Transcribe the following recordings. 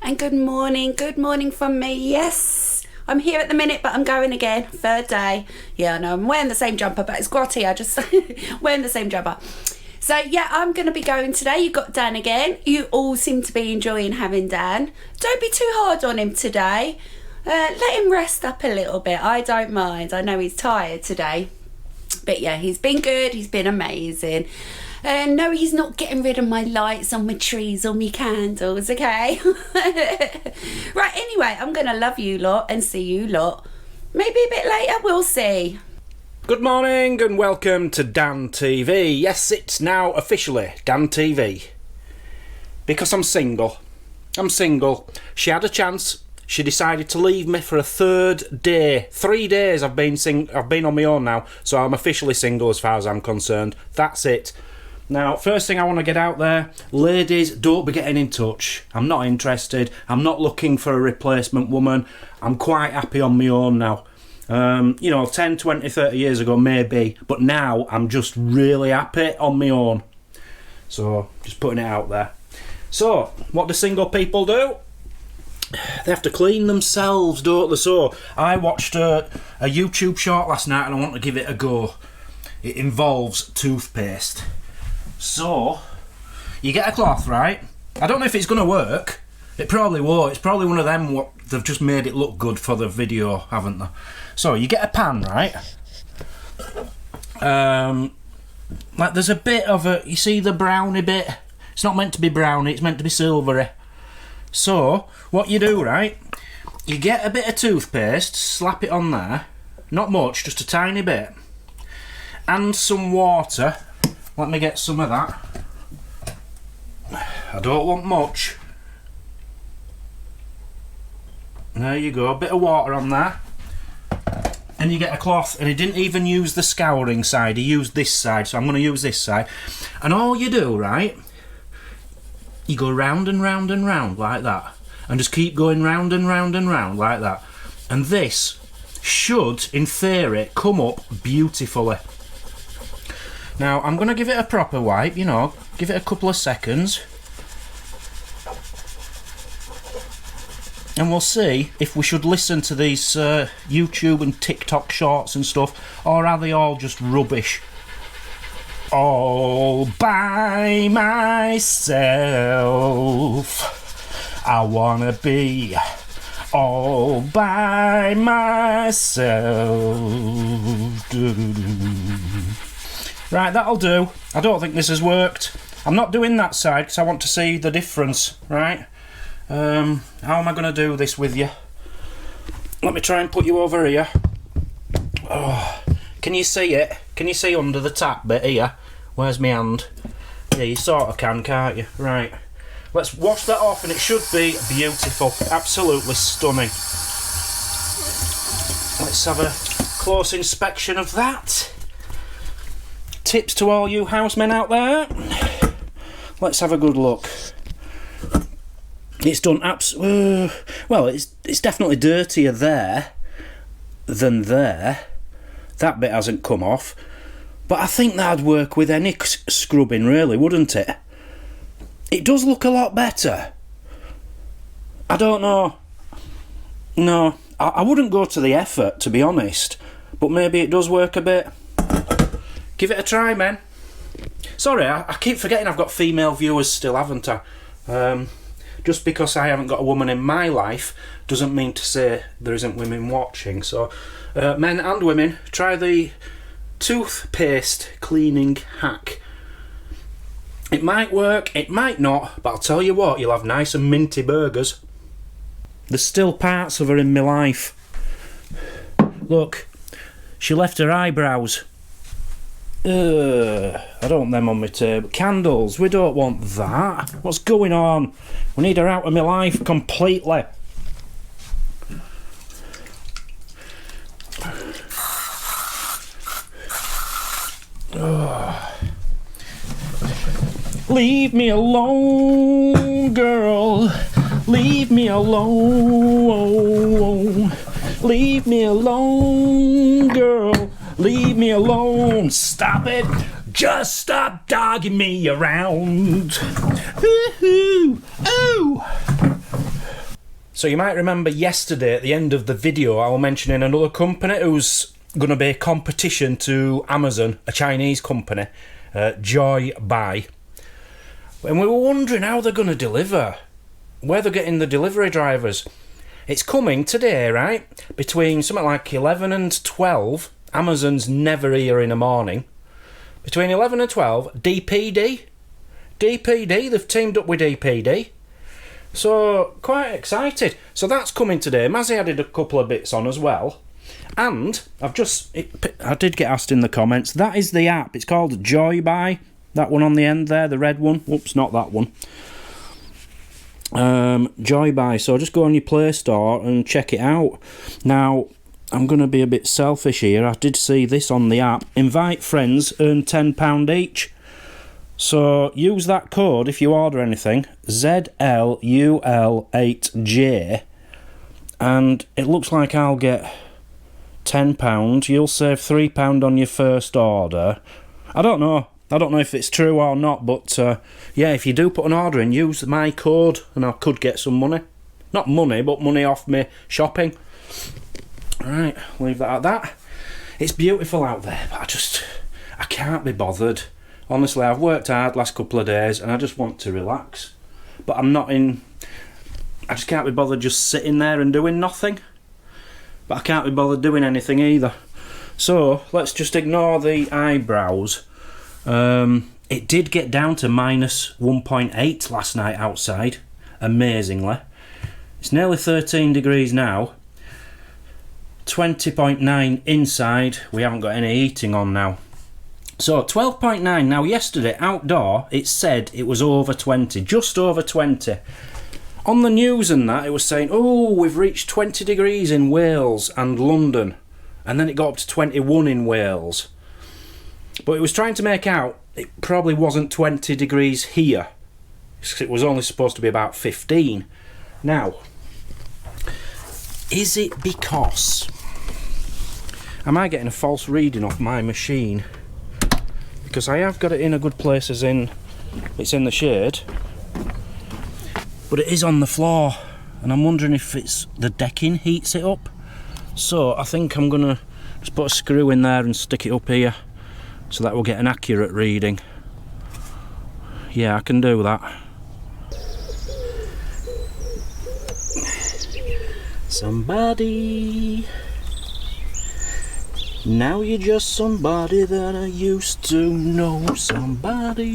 and good morning from me. Yes, I'm here at the minute, but I'm going again, third day. Yeah, I know, I'm wearing the same jumper, but it's grotty, I just wearing the same jumper. So yeah, I'm going to be going today. You've got Dan again. You all seem to be enjoying having Dan. Don't be too hard on him today. Let him rest up a little bit. I don't mind. I know he's tired today. But yeah, he's been good. He's been amazing. No, he's not getting rid of my lights on my trees or my candles, okay? Right, anyway, I'm going to love you lot and see you lot. Maybe a bit later, we'll see. Good morning and welcome to Dan TV. Yes, it's now officially Dan TV. Because I'm single. She had a chance. She decided to leave me for a third day. 3 days I've been on my own now, so I'm officially single as far as I'm concerned. That's it. Now, first thing I want to get out there, ladies, don't be getting in touch. I'm not interested. I'm not looking for a replacement woman. I'm quite happy on my own now. 10, 20, 30 years ago, maybe. But now, I'm just really happy on my own. So, just putting it out there. So, what do single people do? They have to clean themselves, don't they? So, I watched a YouTube short last night and I want to give it a go. It involves toothpaste. So, you get a cloth, right? I don't know if it's going to work. It probably won't. It's probably one of them what they've just made it look good for the video, haven't they? So, you get a pan, right? Like there's a bit of a... You see the browny bit? It's not meant to be browny, it's meant to be silvery. So, what you do, right? You get a bit of toothpaste, slap it on there. Not much, just a tiny bit. And some water. Let me get some of that. I don't want much. There you go, a bit of water on there. And you get a cloth, and he didn't even use the scouring side, he used this side, so I'm going to use this side. And all you do, right, you go round and round and round like that. And just keep going round and round and round like that. And this should, in theory, come up beautifully. Now, I'm going to give it a proper wipe, give it a couple of seconds. And we'll see if we should listen to these YouTube and TikTok shorts and stuff, or are they all just rubbish? All by myself, I wanna be all by myself. Right, that'll do. I don't think this has worked. I'm not doing that side because I want to see the difference, right? How am I going to do this with you? Let me try and put you over here. Oh, can you see it? Can you see under the tap bit here? Where's my hand? Yeah, you sort of can, can't you? Right. Let's wash that off and it should be beautiful. Absolutely stunning. Let's have a close inspection of that. Tips to all you housemen out there. Let's have a good look. It's done well, it's definitely dirtier there than there. That bit hasn't come off. But I think that'd work with any scrubbing, really, wouldn't it? It does look a lot better. I don't know. No, I wouldn't go to the effort, to be honest. But maybe it does work a bit. Give it a try, men. Sorry, I keep forgetting I've got female viewers still, haven't I? Just because I haven't got a woman in my life doesn't mean to say there isn't women watching. So, men and women, try the toothpaste cleaning hack. It might work, it might not, but I'll tell you what, you'll have nice and minty burgers. There's still parts of her in my life. Look, she left her eyebrows. I don't want them on my table. Candles, we don't want that. What's going on? We need her out of my life completely. Leave me alone, girl. Leave me alone. Leave me alone, girl. Leave me alone. Stop it. Just stop dogging me around. Ooh, ooh. So you might remember yesterday at the end of the video I was mentioning another company who's going to be a competition to Amazon, a Chinese company, Joy Buy. And we were wondering how they're going to deliver, where they're getting the delivery drivers. It's coming today, right? Between something like 11 and 12. Amazon's never here in the morning. Between 11 and 12, DPD, they've teamed up with DPD. So, quite excited. So that's coming today. Mazy added a couple of bits on as well. And I did get asked in the comments, that is the app. It's called Joy Buy. That one on the end there, the red one. Oops, not that one. Joy Buy. So just go on your Play Store and check it out. Now, I'm going to be a bit selfish here. I did see this on the app. Invite friends, earn £10 each. So use that code if you order anything, ZLUL8J, and it looks like I'll get £10. You'll save £3 on your first order. I don't know if it's true or not, but yeah, if you do put an order in, use my code and I could get some money. Not money, but money off me shopping. Right, leave that at that. It's beautiful out there, but I can't be bothered. Honestly, I've worked hard last couple of days and I just want to relax. But I just can't be bothered just sitting there and doing nothing. But I can't be bothered doing anything either. So, let's just ignore the eyebrows. It did get down to minus 1.8 last night outside, amazingly. It's nearly 13 degrees now. 20.9 inside. We haven't got any heating on now. So 12.9. Now yesterday outdoor it said it was over 20, just over 20. On the news and that it was saying, oh, we've reached 20 degrees in Wales and London, and then it got up to 21 in Wales. But it was trying to make out it probably wasn't 20 degrees here. It was only supposed to be about 15. Now, is it because... Am I getting a false reading off my machine? Because I have got it in a good place, as in it's in the shade, but it is on the floor, and I'm wondering if it's the decking heats it up. So I think I'm gonna just put a screw in there and stick it up here so that we'll get an accurate reading. Yeah, I can do that. Somebody, now you're just somebody that I used to know. Somebody.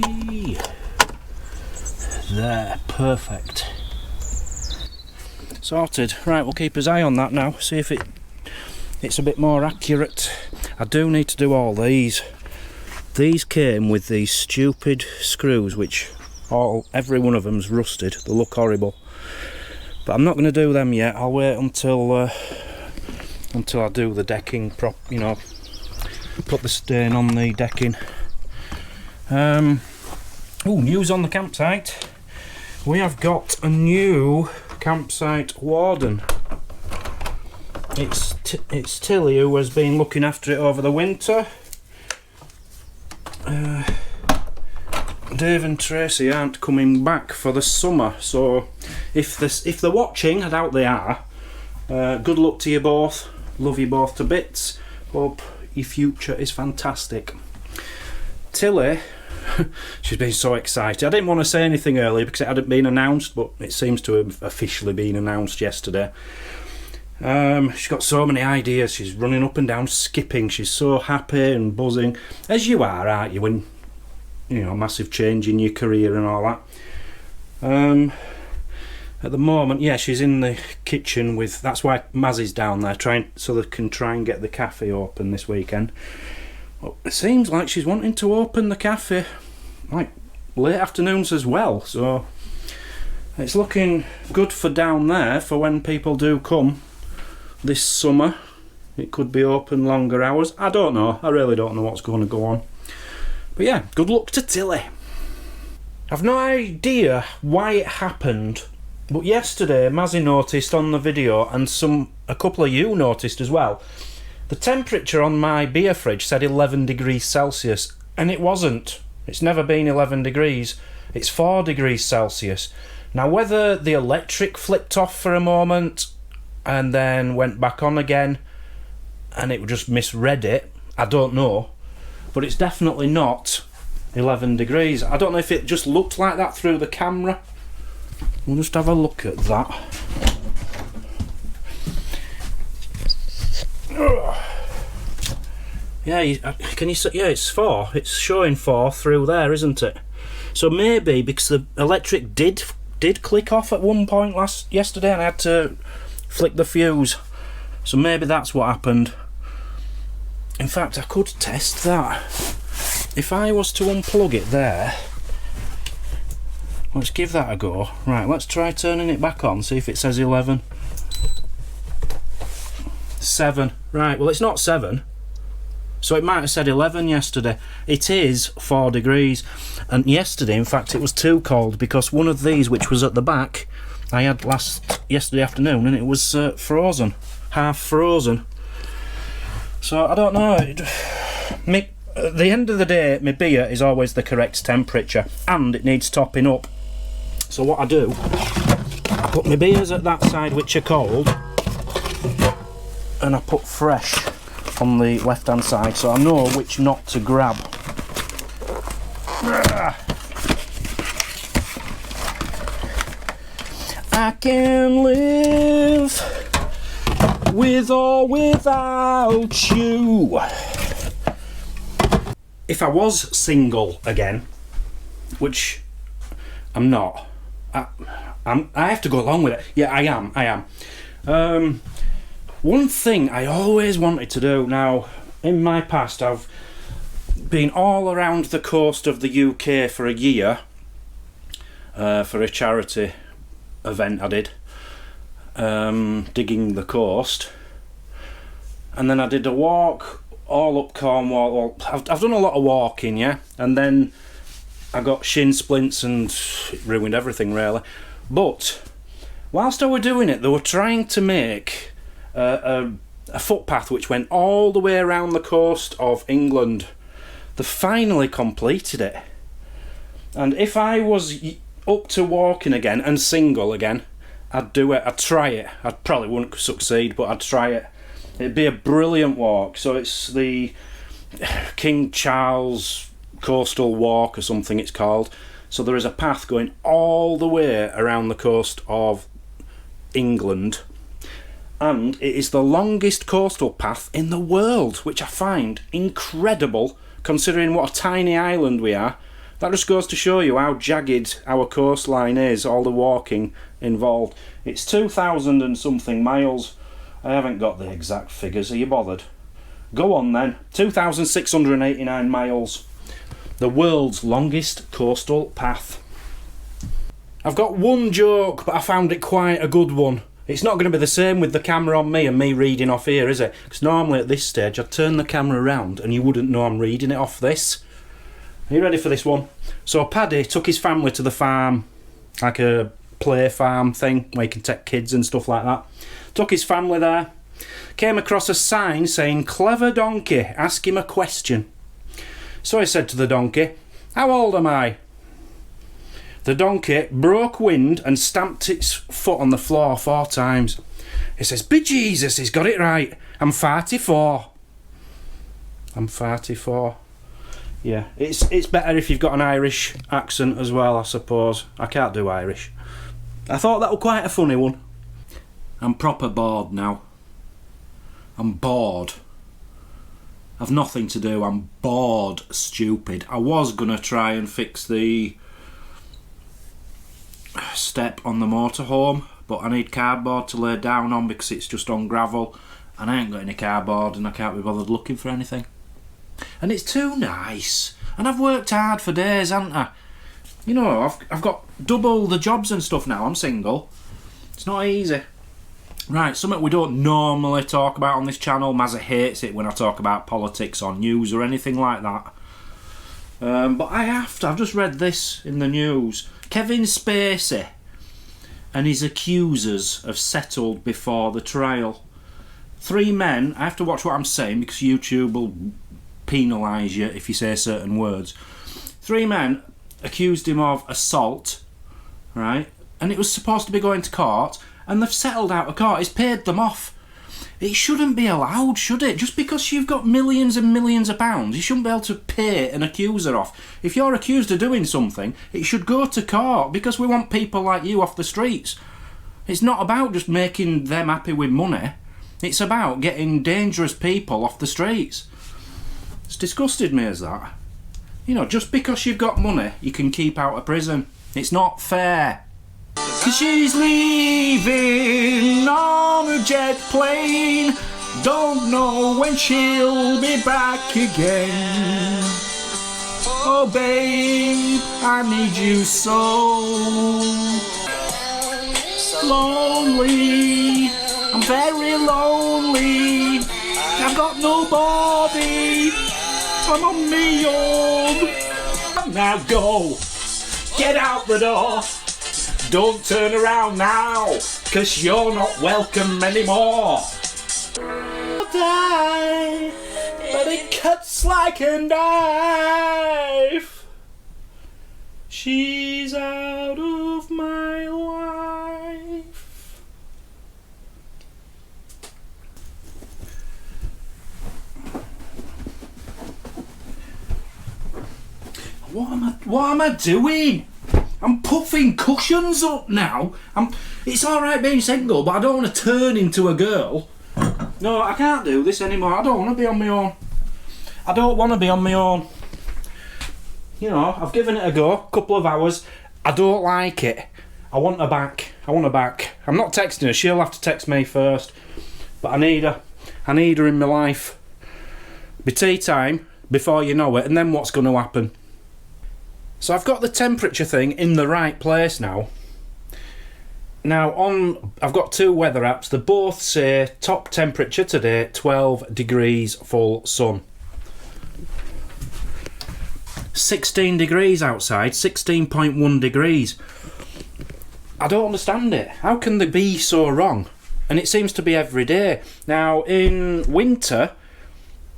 There, perfect. Sorted. Right, we'll keep his eye on that now, see if it's a bit more accurate. I do need to do all these. These came with these stupid screws, which every one of them's rusted. They look horrible. But I'm not going to do them yet. I'll wait until I do the decking put the stain on the decking. News on the campsite. We have got a new campsite warden. It's Tilly who has been looking after it over the winter. Dave and Tracy aren't coming back for the summer, so if they're watching, I doubt they are, good luck to you both. Love you both to bits. Hope your future is fantastic. Tilly, she's been so excited. I didn't want to say anything earlier because it hadn't been announced, but it seems to have officially been announced yesterday. She's got so many ideas. She's running up and down, skipping. She's so happy and buzzing, as you are, aren't you, when massive change in your career and all that. At the moment, yeah, she's in the kitchen with... That's why Mazzy's down there, so they can try and get the cafe open this weekend. Well, it seems like she's wanting to open the cafe like late afternoons as well, so it's looking good for down there for when people do come this summer. It could be open longer hours. I don't know. I really don't know what's going to go on. But yeah, good luck to Tilly. I've no idea why it happened, but yesterday Mazy noticed on the video, and a couple of you noticed as well, the temperature on my beer fridge said 11 degrees Celsius, and it wasn't. It's never been 11 degrees. It's 4 degrees Celsius. Now, whether the electric flipped off for a moment and then went back on again and it just misread it, I don't know. But it's definitely not 11 degrees. I don't know if it just looked like that through the camera. We'll just have a look at that. Yeah, can you see? Yeah, it's 4. It's showing 4 through there, isn't it? So maybe because the electric did click off at one point yesterday, and I had to flick the fuse. So maybe that's what happened. In fact, I could test that. If I was to unplug it there, let's give that a go. Right, let's try turning it back on, see if it says 11. 7. Right, well, it's not 7. So it might have said 11 yesterday. It is 4 degrees. And yesterday, in fact, it was too cold because one of these, which was at the back, I had yesterday afternoon, and it was frozen. Half frozen. So I don't know. At the end of the day, my beer is always the correct temperature, and it needs topping up. So what I do, I put my beers at that side which are cold, and I put fresh on the left hand side, so I know which not to grab. I can live with or without you. If I was single again, which I'm not, I have to go along with it. Yeah, I am. One thing I always wanted to do, now, in my past, I've been all around the coast of the UK for a year for a charity event I did, digging the coast, and then I did a walk all up Cornwall. I've done a lot of walking, yeah, and then I got shin splints and it ruined everything really. But whilst I were doing it, they were trying to make a footpath which went all the way around the coast of England. They finally completed it, and if I was up to walking again and single again, I'd do it. I'd try it. I probably wouldn't succeed, but I'd try it. It'd be a brilliant walk. So it's the King Charles Coastal Walk or something it's called. So there is a path going all the way around the coast of England, and it is the longest coastal path in the world, which I find incredible considering what a tiny island we are. That just goes to show you how jagged our coastline is, all the walking involved. It's 2,000 and something miles. I haven't got the exact figures, are you bothered? Go on then, 2,689 miles. The world's longest coastal path. I've got one joke, but I found it quite a good one. It's not going to be the same with the camera on me and me reading off here, is it? Because normally at this stage I'd turn the camera around and you wouldn't know I'm reading it off this. Are you ready for this one? So Paddy took his family to the farm, like a play farm thing where you can take kids and stuff like that. Took his family there, came across a sign saying, "Clever donkey, ask him a question." So he said to the donkey, "How old am I?" The donkey broke wind and stamped its foot on the floor 4 times. He says, "Bejesus, he's got it right. I'm 44. I'm 44. Yeah, it's better if you've got an Irish accent as well, I suppose. I can't do Irish. I thought that was quite a funny one. I'm proper bored now. I'm bored. I've nothing to do. I'm bored, stupid. I was going to try and fix the step on the motorhome, but I need cardboard to lay down on because it's just on gravel, and I ain't got any cardboard and I can't be bothered looking for anything. And it's too nice. And I've worked hard for days, haven't I? You know, I've got double the jobs and stuff now. I'm single. It's not easy. Right, something we don't normally talk about on this channel. Mazy hates it when I talk about politics or news or anything like that. But I have to. I've just read this in the news. Kevin Spacey and his accusers have settled before the trial. 3 men, I have to watch what I'm saying because YouTube will penalise you if you say certain words. 3 men accused him of assault, right? and it was supposed to be going to court, and they've settled out of court. It's paid them off. It shouldn't be allowed, should it? Just because you've got millions and millions of pounds, you shouldn't be able to pay an accuser off. If you're accused of doing something, it should go to court, because we want people like you off the streets. It's not about just making them happy with money. It's about getting dangerous people off the streets. It's disgusted me as that. You know, just because you've got money, you can keep out of prison. It's not fair. 'Cause she's leaving on a jet plane, don't know when she'll be back again. Oh babe, I need you so. Lonely, I'm very lonely, I've got nobody, I'm on me own. Now go, get out the door. Don't turn around now, 'cause you're not welcome anymore. I'll die, but it cuts like a knife. She's out of my life. What am I doing? I'm puffing cushions up now. It's alright being single, but I don't want to turn into a girl. No, I can't do this anymore. I don't want to be on my own. I don't want to be on my own. You know, I've given it a go, a couple of hours. I don't like it. I want her back. I'm not texting her. She'll have to text me first. But I need her. I need her in my life. Be tea time before you know it, and then what's going to happen? So I've got the temperature thing in the right place now. I've got two weather apps. They both say top temperature today, 12 degrees full sun. 16 degrees outside, 16.1 degrees. I don't understand it. How can they be so wrong? And it seems to be every day. Now, in winter,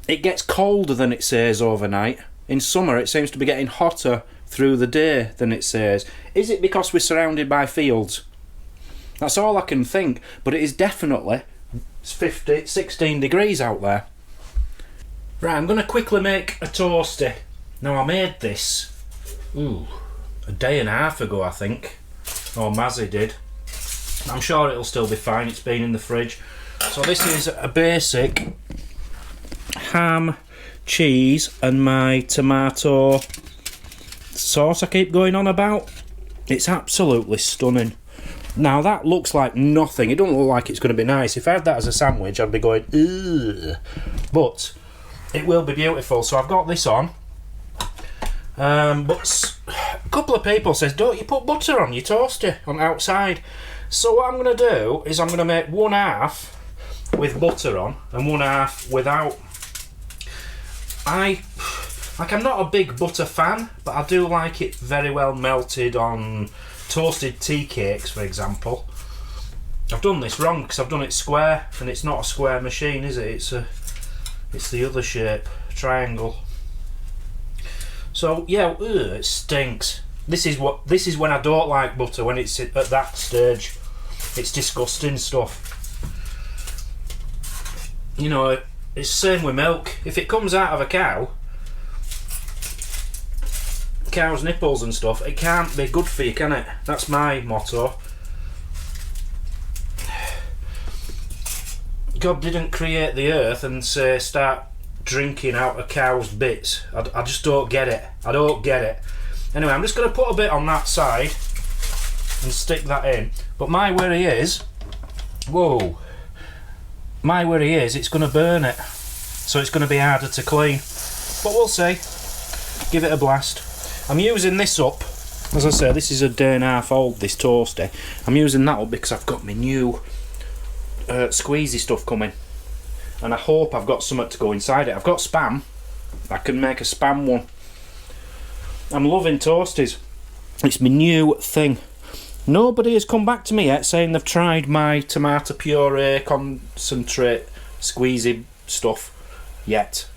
it gets colder than it says overnight. In summer, it seems to be getting hotter through the day than it says. Is it because we're surrounded by fields? That's all I can think, but it is definitely 16 degrees out there. Right, I'm going to quickly make a toasty. Now, I made this a day and a half ago, I think, or Mazy did. I'm sure it'll still be fine. It's been in the fridge. So this is a basic ham, cheese and my tomato sauce I keep going on about. It's absolutely stunning. Now that looks like nothing. It doesn't look like it's going to be nice. If I had that as a sandwich, I'd be going ugh. But it will be beautiful. So I've got this on. But a couple of people says, don't you put butter on your toaster on outside? So what I'm going to do is I'm going to make one half with butter on and one half without. I'm not a big butter fan, but I do like it very well melted on toasted tea cakes, for example. I've done this wrong because I've done it square, and it's not a square machine, is it? It's the other shape, triangle. So yeah, it stinks. This is when I don't like butter, when it's at that stage. It's disgusting stuff. You know, it's the same with milk. If it comes out of a cow's nipples and stuff, it can't be good for you, can it? That's my motto. God didn't create the earth and say start drinking out of cow's bits. I just don't get it. I don't get it. Anyway, I'm just going to put a bit on that side and stick that in. But my worry is, it's going to burn it. So it's going to be harder to clean. But we'll see. Give it a blast. I'm using this up. As I say, this is a day and a half old, this toasty. I'm using that up because I've got my new squeezy stuff coming. And I hope I've got something to go inside it. I've got Spam. I can make a Spam one. I'm loving toasties. It's my new thing. Nobody has come back to me yet saying they've tried my tomato puree concentrate squeezy stuff yet.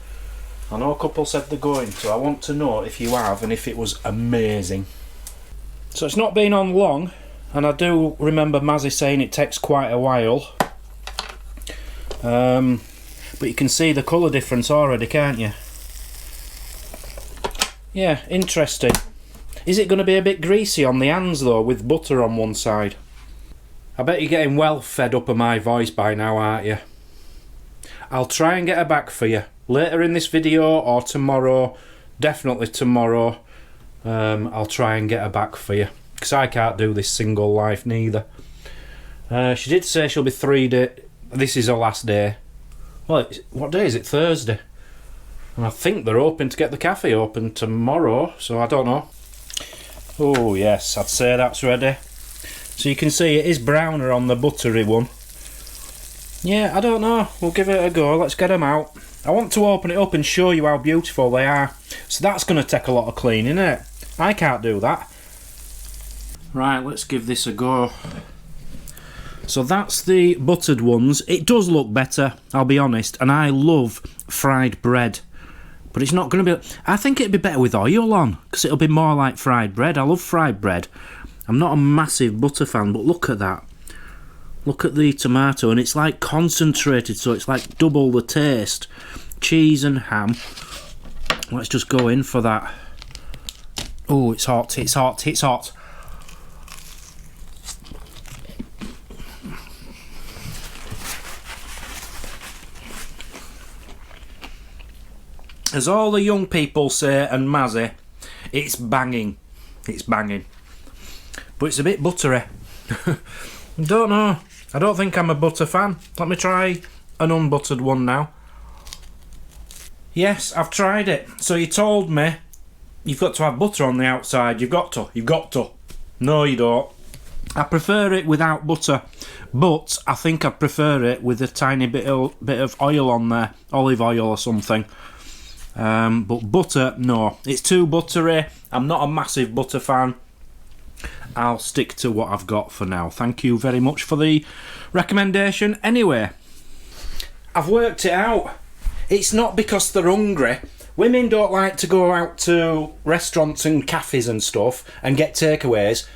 I know a couple said they're going to. I want to know if you have and if it was amazing. So it's not been on long. And I do remember Mazzy saying it takes quite a while. But you can see the colour difference already, can't you? Yeah, interesting. Is it going to be a bit greasy on the hands though, with butter on one side? I bet you're getting well fed up of my voice by now, aren't you? I'll try and get her back for you later in this video or tomorrow. Definitely tomorrow. I'll try and get her back for you, because I can't do this single life neither. She did say she'll be 3 days. This is her last day. Well, what day is it? Thursday. And I think they're hoping to get the cafe open tomorrow, so I don't know. Oh yes, I'd say that's ready. So you can see it is browner on the buttery one. Yeah, I don't know. We'll give it a go. Let's get them out. I want to open it up and show you how beautiful they are. So that's going to take a lot of cleaning, isn't it? I can't do that. Right, let's give this a go. So that's the buttered ones. It does look better, I'll be honest. And I love fried bread. But it's not going to be... I think it'd be better with oil on, because it'll be more like fried bread. I love fried bread. I'm not a massive butter fan, but look at that. Look at the tomato, and it's like concentrated, so it's like double the taste. Cheese and ham. Let's just go in for that. Oh, it's hot, it's hot, it's hot. As all the young people say, and Mazzy, it's banging. It's banging. But it's a bit buttery. Don't know. I don't think I'm a butter fan. Let me try an unbuttered one now. Yes, I've tried it. So you told me you've got to have butter on the outside. You've got to. No, you don't. I prefer it without butter, but I think I prefer it with a tiny bit of oil on there, olive oil or something. But butter, no. It's too buttery. I'm not a massive butter fan. I'll stick to what I've got for now. Thank you very much for the recommendation. Anyway, I've worked it out. It's not because they're hungry. Women don't like to go out to restaurants and cafes and stuff and get takeaways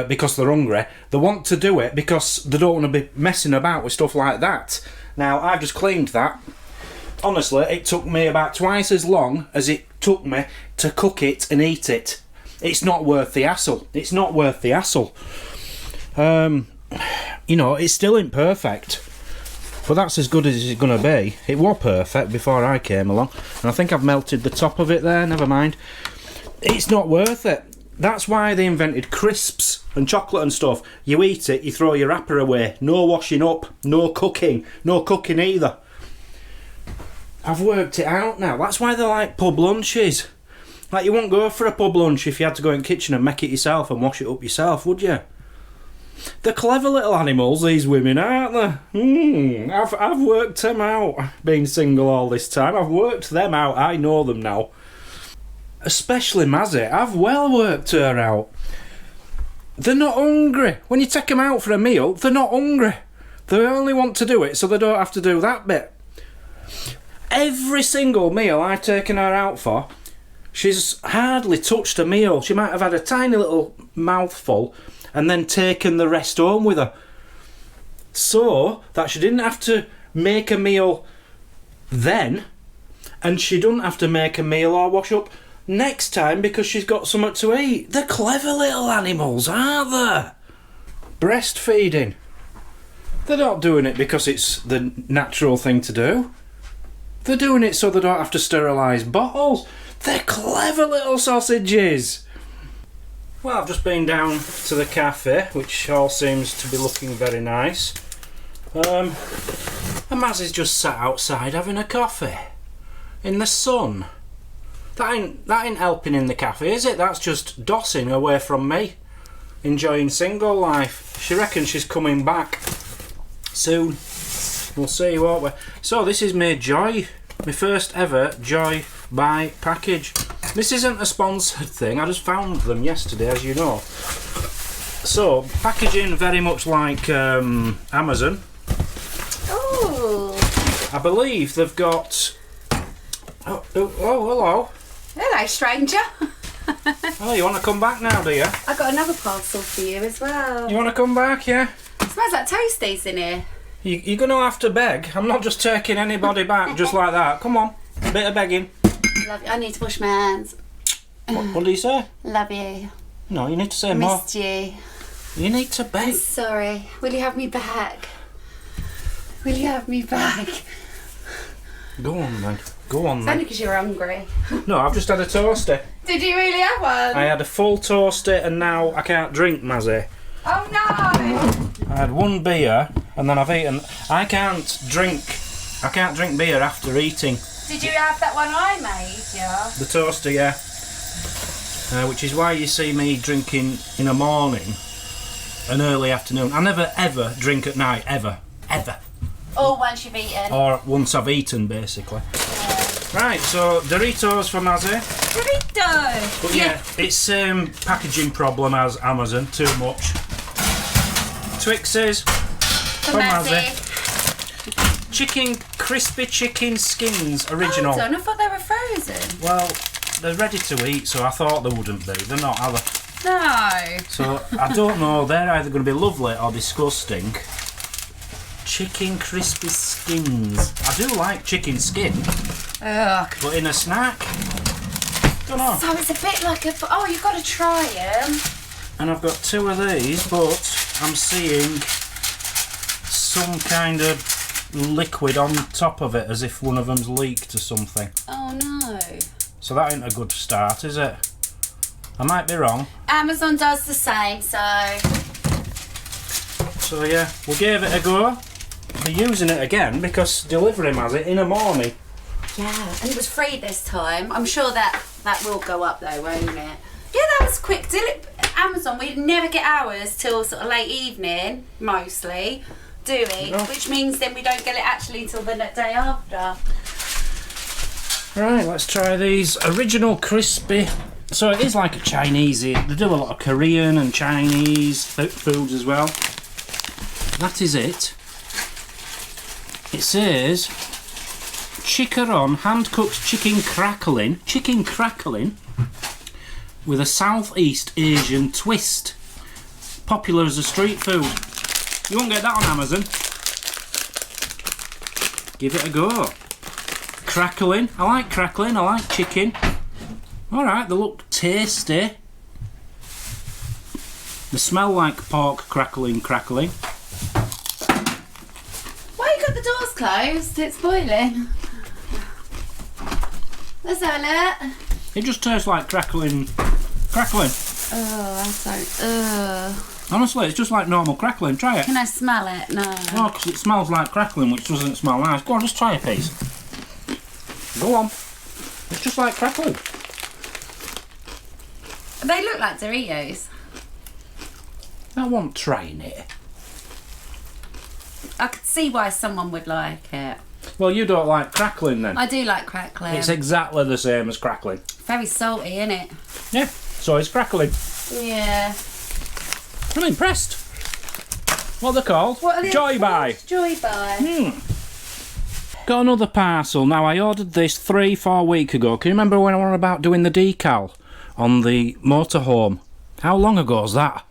because they're hungry. They want to do it because they don't want to be messing about with stuff like that. Now, I've just cleaned that. Honestly, it took me about twice as long as it took me to cook it and eat it. It's not worth the hassle. It's not worth the hassle. You know, it's still imperfect, but that's as good as it's going to be. It was perfect before I came along, and I think I've melted the top of it there. Never mind. It's not worth it. That's why they invented crisps and chocolate and stuff. You eat it, you throw your wrapper away. No washing up, no cooking either. I've worked it out now. That's why they're like pub lunches. Like, you wouldn't go for a pub lunch if you had to go in the kitchen and make it yourself and wash it up yourself, would you? They're clever little animals, these women, aren't they? I've worked them out, being single all this time. I've worked them out. I know them now. Especially Mazzy. I've well worked her out. They're not hungry. When you take them out for a meal, they're not hungry. They only want to do it so they don't have to do that bit. Every single meal I've taken her out for, she's hardly touched a meal. She might have had a tiny little mouthful and then taken the rest home with her. So that she didn't have to make a meal then, and she doesn't have to make a meal or wash up next time because she's got something to eat. They're clever little animals, aren't they? Breastfeeding. They're not doing it because it's the natural thing to do. They're doing it so they don't have to sterilise bottles. They're clever little sausages. Well, I've just been down to the cafe, which all seems to be looking very nice. And Mazzy's just sat outside having a coffee in the sun. That ain't helping in the cafe, is it? That's just dossing away from me, enjoying single life. She reckons she's coming back soon. We'll see, won't we? So this is my Joy, my first ever Joy buy package. This isn't a sponsored thing, I just found them yesterday, as you know. So, packaging very much like Amazon. Oh. I believe they've got... Oh, hello. Hello, stranger. Oh, you want to come back now, do you? I got another parcel for you as well. You want to come back, yeah? It smells like toasties in here. You're going to have to beg. I'm not just taking anybody back just like that. Come on, a bit of begging. Love you. I need to wash my hands. What do you say? Love you. No, you need to say more. Missed you. You need to I'm beg. sorry. Will you have me back? Will you have me back? Go on then. Go on It's then. only because you're hungry. No, I've just had a toasty. Did you really have one? I had a full toasty and now I can't drink, Mazzy. Oh no! I had one beer and then I've eaten. I can't drink beer after eating. Did you have that one I made, yeah? The toaster, yeah. Which is why you see me drinking in the morning and early afternoon. I never ever drink at night, ever. Or once you've eaten. Or once I've eaten, basically. Yeah. Right, so Doritos for Mazzy. Doritos! But yeah, it's same packaging problem as Amazon, too much. Twixes for Mazzy. Chicken, crispy chicken skins, original. Hold on, I thought they were frozen. Well, they're ready to eat, so I thought they wouldn't be. They're not, are they? No. So, I don't know, they're either going to be lovely or disgusting. Chicken crispy skins. I do like chicken skin, Ugh. but in a snack, don't know. So it's a bit like a... Oh, you've got to try them. And I've got two of these, but I'm seeing some kind of liquid on top of it, as if one of them's leaked or something. Oh no. So that ain't a good start, is it? I might be wrong. Amazon does the same, so... So yeah, we gave it a go. We're using it again because delivery has it in the morning. Yeah, and it was free this time. I'm sure that will go up though, won't it? Yeah, that was quick. Amazon, we never get ours till sort of late evening, mostly, do we? No. Which means then we don't get it actually until the day after. Right, let's try these original crispy. So it is like a Chinese. They do a lot of Korean and Chinese foods as well. That is it. It says chickaron, hand-cooked chicken crackling with a Southeast Asian twist. Popular as a street food. You won't get that on Amazon. Give it a go. Crackling. I like crackling. I like chicken. Alright, they look tasty. They smell like pork crackling. Why you got the doors closed? It's boiling. Let's have a look. It just tastes like crackling. Oh, I don't... Honestly, it's just like normal crackling. Try it. Can I smell it? No. No, because it smells like crackling, which doesn't smell nice. Go on, just try a piece. Go on. It's just like crackling. They look like Doritos. I want trying it. I could see why someone would like it. Well, you don't like crackling then. I do like crackling. It's exactly the same as crackling. Very salty, isn't it? Yeah, so it's crackling. Yeah. I'm impressed. What are they called? What are they Joy Buy. called? Joy Buy. Got another parcel. Now, I ordered this 3-4 weeks ago. Can you remember when I was about doing the decal on the motorhome? How long ago was that?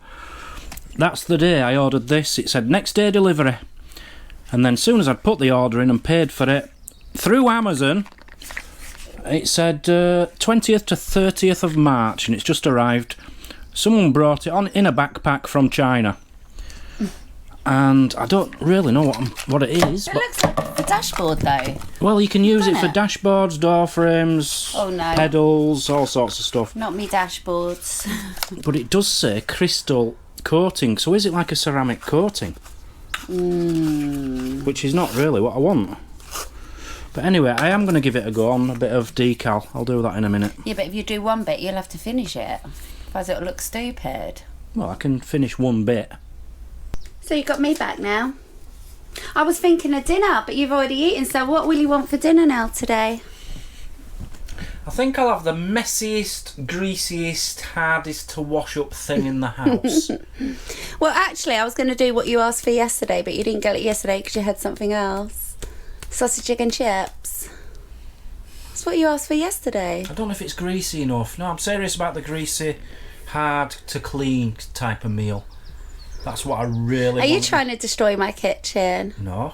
That's the day I ordered this. It said next day delivery. And then as soon as I'd put the order in and paid for it, through Amazon, it said 20th to 30th of March, and it's just arrived. Someone brought it on in a backpack from China. And I don't really know what it is. It But looks like the dashboard though. well, you can use it for it? dashboards, door frames, Oh, no. pedals, all sorts of stuff. Not me dashboards. But it does say crystal coating, so is it like a ceramic coating? Which is not really what I want. But anyway, I am going to give it a go on a bit of decal. I'll do that in a minute. Yeah, but if you do one bit, you'll have to finish it. Otherwise it'll look stupid. Well, I can finish one bit. So you got me back now. I was thinking of dinner, but you've already eaten, so what will you want for dinner now today? I think I'll have the messiest, greasiest, hardest to wash up thing in the house. Well, actually, I was going to do what you asked for yesterday, but you didn't get it yesterday because you had something else. Sausage, egg and chips. That's what you asked for yesterday. I don't know if it's greasy enough. No, I'm serious about the greasy, hard to clean type of meal. That's what I really want. Are you trying to destroy my kitchen? No.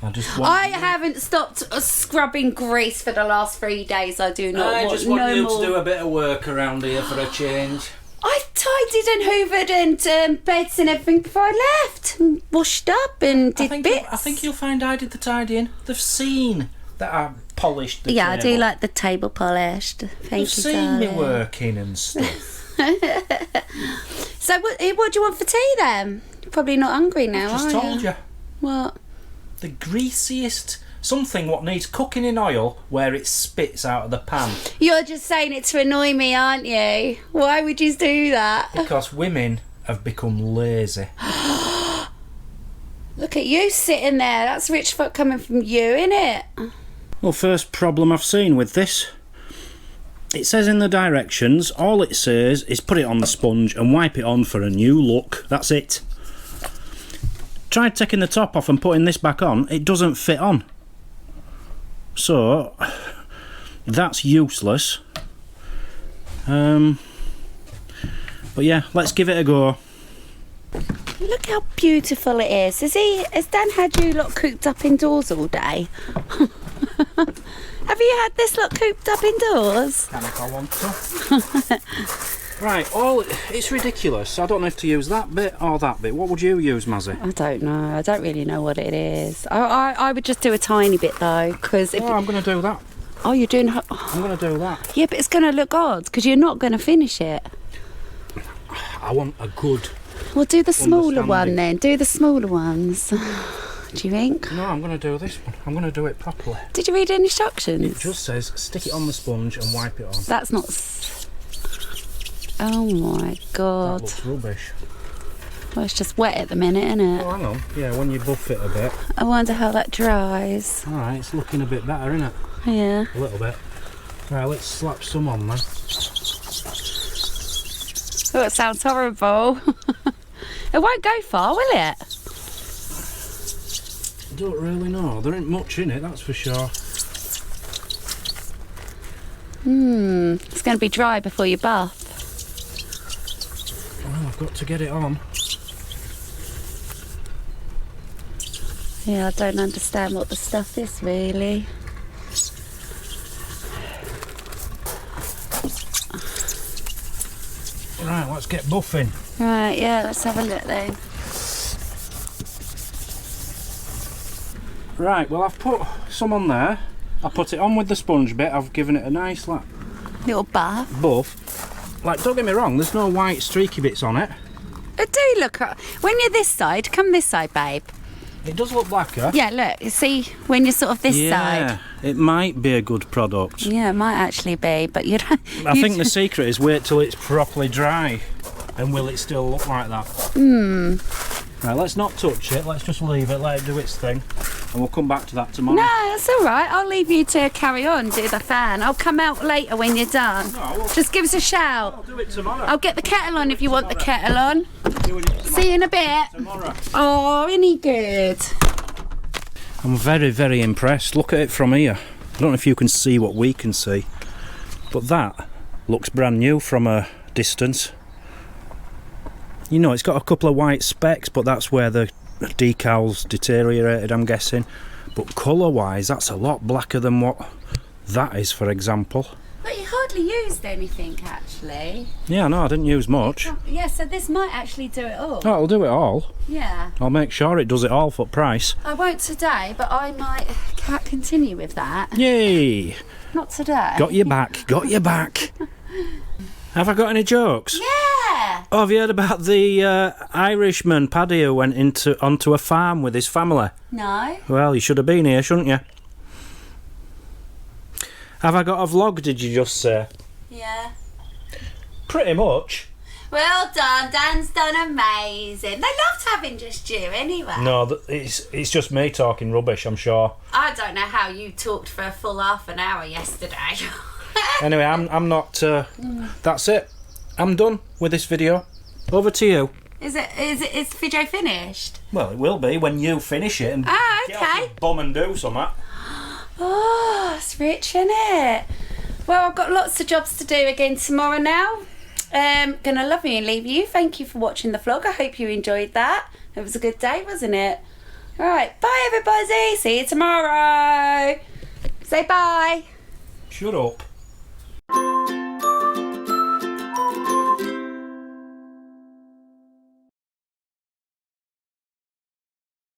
I just want I haven't stopped scrubbing grease for the last 3 days. I do not I just want you to do a bit of work around here for a change. I tidied and hoovered and beds and everything before I left. And washed up and did bits. I think you'll find I did the tidying. They've seen that I polished the table. I do like the table polished. Thank They've you, seen me darling. working and stuff. So what do you want for tea then? You're probably not hungry now, I just told you. What? The greasiest, something what needs cooking in oil where it spits out of the pan. You're just saying it to annoy me, aren't you? Why would you do that? Because women have become lazy. Look at you sitting there. That's rich fuck coming from you, innit? Well, first problem I've seen with this. It says in the directions, all it says is put it on the sponge and wipe it on for a new look. That's it. Tried taking the top off and putting this back on, it doesn't fit on. So, that's useless. But yeah, let's give it a go. Look how beautiful it is. Has Dan had you lot cooped up indoors all day? Have you had this lot cooped up indoors? Can if I want to. Right, it's ridiculous. I don't know if to use that bit or that bit. What would you use, Mazzy? I don't know. I don't really know what it is. I would just do a tiny bit though, because if... Oh, I'm going to do that. Oh, you're doing... I'm going to do that. Yeah, but it's going to look odd, because you're not going to finish it. I want a good... Well, do the smaller one then. Do the smaller ones. Do you think? No, I'm going to do this one. I'm going to do it properly. Did you read the instructions? It just says stick it on the sponge and wipe it on. That's not... Oh my god. That looks rubbish. Well, it's just wet at the minute, isn't it? Oh, hang on. Yeah, when you buff it a bit. I wonder how that dries. Alright, it's looking a bit better, isn't it? Yeah. A little bit. Right, let's slap some on then. Oh, it sounds horrible. It won't go far, will it? I don't really know. There ain't much in it, that's for sure. It's going to be dry before you bath. Well, I've got to get it on. Yeah, I don't understand what the stuff is really. Right, let's get buffing. Right, yeah, let's have a look then. Right, well I've put some on there. I put it on with the sponge bit. I've given it a nice Little bath. buff. Like, don't get me wrong, there's no white streaky bits on it. It do look... When you're this side, come this side, babe. It does look blacker. Yeah, look, you see, when you're sort of this side. It might be a good product. Yeah, it might actually be, but you don't... I think the secret is wait till it's properly dry. And will it still look like that? Right, let's not touch it. Let's just leave it, let it do its thing. And we'll come back to that tomorrow. No, that's all right. I'll leave you to carry on, do the fan. I'll come out later when you're done. No, well, Just give us a shout. I'll do it tomorrow. I'll get the kettle on if you want the kettle on. See you in a bit. Tomorrow. Oh, any good. I'm very, very impressed. Look at it from here. I don't know if you can see what we can see, but that looks brand new from a distance. You know, it's got a couple of white specks, but that's where the decals deteriorated, I'm guessing. But colour-wise, that's a lot blacker than what that is, for example. But you hardly used anything, actually. Yeah, no, I didn't use much. Yeah, so this might actually do it all. Oh, it'll do it all. Yeah. I'll make sure it does it all for price. I won't today, but I might continue with that. Yay! Not today. Got your back, got your back. Have I got any jokes? Yeah. Oh, have you heard about the Irishman, Paddy, who went onto a farm with his family? No. Well, you should have been here, shouldn't you? Have I got a vlog, did you just say? Yeah. Pretty much. Well done. Dan's done amazing. They loved having just you anyway. No, it's just me talking rubbish, I'm sure. I don't know how you talked for a full half an hour yesterday. Anyway, I'm not... That's it. I'm done with this video. Over to you. Is the video finished? Well, it will be when you finish it and Ah, get off okay. your bum and do something. Oh, it's rich, isn't it? Well, I've got lots of jobs to do again tomorrow now. Gonna love you and leave you. Thank you for watching the vlog. I hope you enjoyed that. It was a good day, wasn't it? Alright, bye everybody. See you tomorrow. Say bye. Shut up.